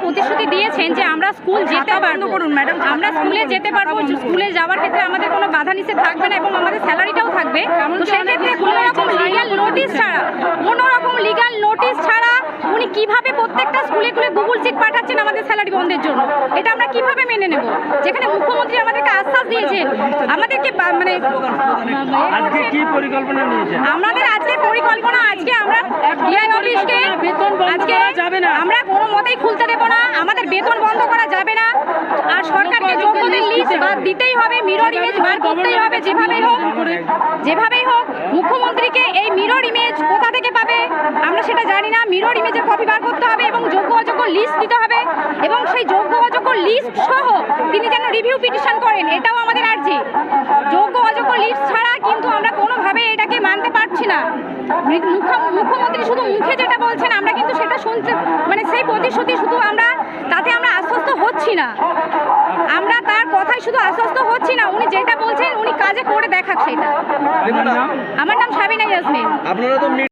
প্রতিশ্রুতি দিয়েছেন যে আমরা স্কুল যেতে পারবো, আমরা স্কুলে যেতে পারবো, স্কুলে যাওয়ার ক্ষেত্রে আমাদের কোনো বাধা নিষেধ থাকবে না এবং আমাদের স্যালারিটাও থাকবে। তো সেক্ষেত্রে কোনো রকম লিগ্যাল নোটিশ ছাড়া উনি কিভাবে প্রত্যেকটা স্কুলে গুগল চিট পাঠাচ্ছেন আমাদের স্যালারি বন্ধের জন্য? এটা আমরা কিভাবে মেনে নেব? যেখানে মুখ্যমন্ত্রী আমাদেরকে আশ্বাস দিয়েছেন, আমাদেরকে মানে আজকে কি পরিকল্পনা নিয়েছেন? আমাদের আজকে পরিকল্পনা, আজকে আমরা ডিআই অফিসকে আজকে আমরা কোনো মতেই খুলতে দেব না, আমাদের বেতন বন্ধ করা যাবে না। আর সরকারকে যোগ্যদের লিস্ট বাদ দিতেই হবে, মিরর ইমেজ বার করতেই হবে যেভাবেই হোক। মুখ্যমন্ত্রীকে এই মিরর ইমেজ কোথা থেকে পাবে আমরা সেটা জানি না, মিরর ইমেজের কপি বার করতে হবে এবং যোগ্য অযোগ্য লিস্ট দিতে হবে এবং সেই যোগ্য অযোগ্য লিস্ট সহ তিনি যেন রিভিউ পিটিশন করেন, এটাও আমাদের আর্জি। যোগ্য অযোগ্য লিস্ট ছাড়া কিন্তু আমরা কোনোভাবে এটাকে মানতে পারছি না। মুখ্যমন্ত্রী শুধু মুখে যেটা বলছেন আমরা কিন্তু সেটা শুনতে মানে সেই প্রতিশ্রুতি শুধু আমরা তাতে আমরা আশ্বস্ত হচ্ছি না, আমরা তার কথায় শুধু আশ্বস্ত হচ্ছি না, উনি যেটা বলছেন উনি কাজে করে দেখাচ্ছে। এটা আমার নাম সাবিনা ইয়াসমিন।